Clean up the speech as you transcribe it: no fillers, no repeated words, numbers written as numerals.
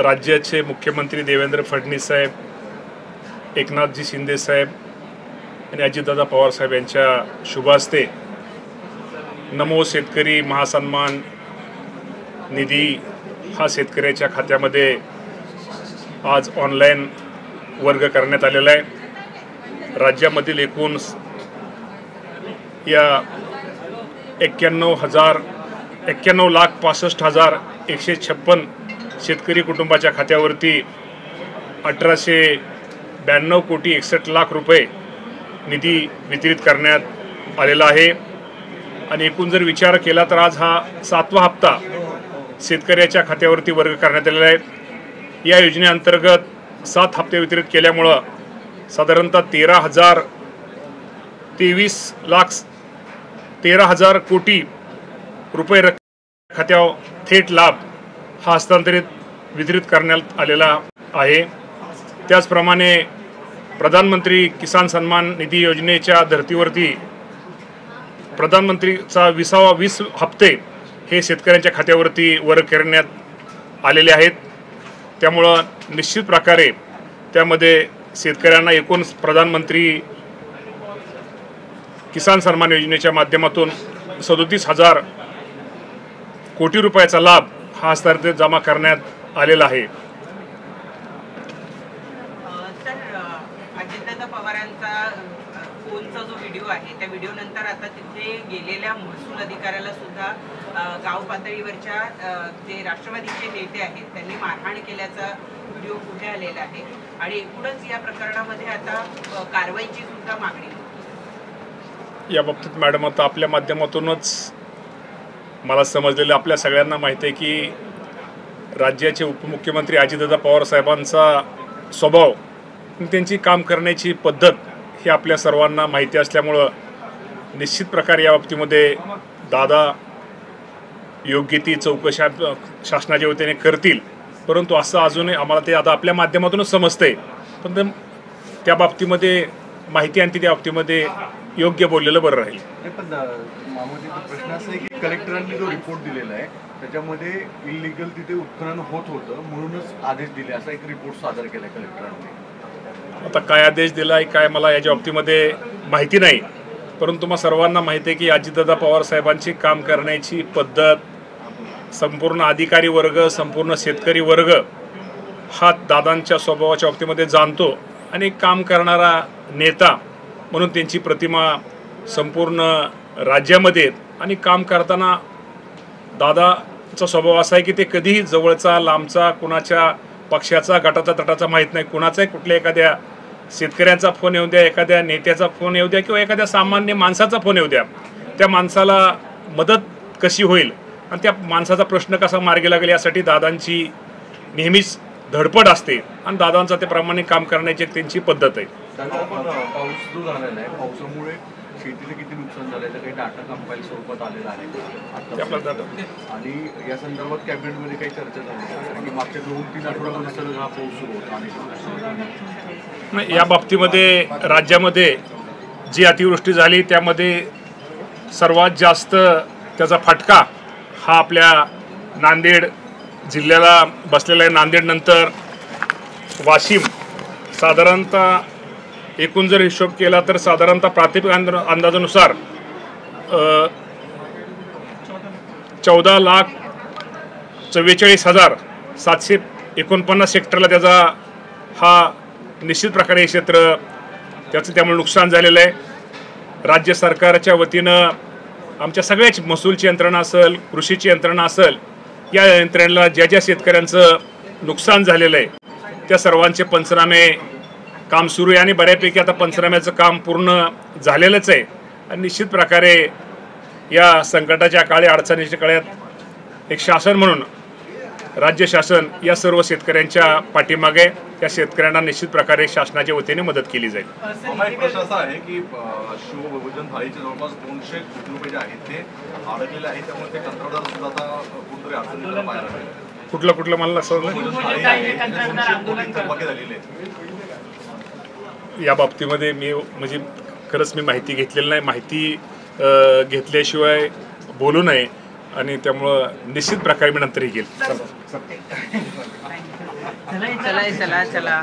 राज्याचे मुख्यमंत्री देवेंद्र फडणवीस साहेब, एकनाथजी शिंदे साहेब आणि अजितदादा पवार साहेब यांच्या शुभ हस्ते नमो शेतकरी महासन्मान निधी हा शेतकऱ्याच्या खात्यामध्ये आज ऑनलाईन वर्ग करण्यात आलेला आहे। राज्यामधील एकूण या 91,65,156 शेतकरी कुटुंबाच्या खात्यावरती 1,892 कोटी 61 लाख रुपये निधी वितरित करण्यात आलेला आहे। आणि एकूण जर विचार केला तर आज हा 7वा हप्ता शेतकऱ्याच्या खात्यावरती वर्ग करण्यात आलेला आहे। या योजनेअंतर्गत 7 हप्ते वितरित केल्यामुळं साधारणतः 13,000 कोटी रुपये खात्यावर थेट लाभ हा हस्तांतरित वितरित करण्यात आलेला आहे। त्याचप्रमाणे प्रधानमंत्री किसान सन्मान निधी योजनेच्या धर्तीवरती प्रधानमंत्रीचा 20 हप्ते हे शेतकऱ्यांच्या खात्यावरती वर्ग करण्यात आलेले आहेत। त्यामुळं निश्चित प्रकारे त्यामध्ये शेतकऱ्यांना एकूण प्रधानमंत्री किसान सन्मान योजनेच्या माध्यमातून 37,000 कोटी रुपयाचा लाभ हा हस्तांतरित जमा करण्यात आलेला आहे। अजितदादा पवारांचा फोनचा जो व्हिडिओ आहे त्या व्हिडिओ नंतर आता तिथे गेलेल्या महसूल अधिकाऱ्याला सुद्धा गाव पातळीवरच्या जे राष्ट्रवादीचे नेते आहेत त्यांनी मारहाण केल्याचा व्हिडिओ पुढे आलेला आहे आणि एकूणच या प्रकरणामध्ये आता कारवाईची सुद्धा मागणी। या बाबतीत मॅडम आता आपल्या माध्यमातूनच मला समजलेलं आपल्या सगळ्यांना माहिती आहे की राज्याचे उपमुख्यमंत्री अजितदादा पवार साहेबांचा स्वभाव त्यांची काम करण्याची पद्धत ही आपल्या सर्वांना माहिती असल्यामुळं निश्चित प्रकारे या बाबतीमध्ये दादा योग्य ती चौकशा शासनाच्या वतीने करतील। परंतु असं अजूनही आम्हाला ते आता आपल्या माध्यमातूनच समजतंय, पण त्या बाबतीमध्ये माहिती आणि त्या बाबतीमध्ये योग्य बोललेलं बरं राहील। पण मामाजीचा प्रश्न असा आहे की कलेक्टरांनी जो रिपोर्ट दिलेला आहे त्याच्यामध्ये इलिगल तिथे उत्खनन होत होतं म्हणूनच आदेश दिले असा एक रिपोर्ट सादर केला कलेक्टरांनी। आता काय आदेश दिला आहे काय मला याच्या बाबतीमध्ये माहिती नाही, परंतु मग सर्वांना माहिती आहे की अजितदादा पवार साहेबांची काम करण्याची पद्धत संपूर्ण अधिकारी वर्ग संपूर्ण शेतकरी वर्ग हा दादांच्या स्वभावाच्या बाबतीमध्ये जाणतो आणि काम करणारा नेता म्हणून त्यांची प्रतिमा संपूर्ण राज्यामध्ये आणि काम करताना दादाचा स्वभाव असा आहे की ते कधीही जवळचा लांबचा कुणाच्या पक्षाचा गटाचा तटाचा माहीत नाही, कुणाचाही कुठल्या एखाद्या शेतकऱ्यांचा फोन येऊ द्या, एखाद्या नेत्याचा फोन येऊ द्या किंवा एखाद्या सामान्य माणसाचा फोन येऊ द्या, त्या माणसाला मदत कशी होईल आणि त्या माणसाचा प्रश्न कसा मार्गी लागेल यासाठी दादांची नेहमीच धडपड असते आणि दादांचा त्याप्रमाणे काम करण्याची त्यांची पद्धत आहे। पाऊस जो झालेला आहे पावसामुळे शेतीला किती नुकसान झालं काही डाटा कंपाईल स्वरूपात आलेला आहे आणि या संदर्भात कॅबिनेटमध्ये काही चर्चा झाली कारण की मागच्या 2-3 आठवड्यामध्ये सलग हा पाऊस सुरू होता आणि या बाबतीमध्ये राज्यामध्ये जी अतिवृष्टी झाली त्यामध्ये सर्वात जास्त त्याचा फटका हा आपल्या नांदेड जिल्ह्याला बसलेला आहे। नांदेड नंतर वाशिम साधारणतः एकूण जर हिशोब केला तर साधारणतः प्राथमिक अंदाजानुसार 14,44,749 हेक्टरला त्याचा हा निश्चित प्रकारे क्षेत्र त्याचं त्यामुळे नुकसान झालेलं आहे। राज्य सरकारच्या वतीनं आमच्या सगळ्याच महसूलची यंत्रणा असेल कृषीची यंत्रणा असेल या यंत्रणेला ज्या ज्या शेतकऱ्यांचं नुकसान झालेलं आहे त्या सर्वांचे पंचनामे काम सुरू आहे आणि बऱ्यापैकी आता पंचनाम्याचं काम पूर्ण झालेलंच आहे आणि निश्चित प्रकारे या संकटाच्या काळी अडचणीच्या काळात एक शासन म्हणून राज्य शासन या सर्व शेतकऱ्यांच्या पाठीमागे त्या शेतकऱ्यांना निश्चित प्रकारे शासनाच्या वतीने मदत केली जाईल। प्रश्न असा आहे की शिवभोजन थाळीचे जवळपास 200 कोटी रुपये जे आहेत ते अडकलेले आहेत त्यामुळे ते कंत्राटदार सुद्धा आता कुठेतरी अडचणीला पाहायला मिळेल। कुठलं मला समजलं या बाबतीमध्ये मी म्हणजे खरंच मी माहिती घेतलेली नाही, माहिती घेतल्याशिवाय बोलू नये आणि त्यामुळं निश्चित प्रकारे मी नंतर घेईल। चला चला चला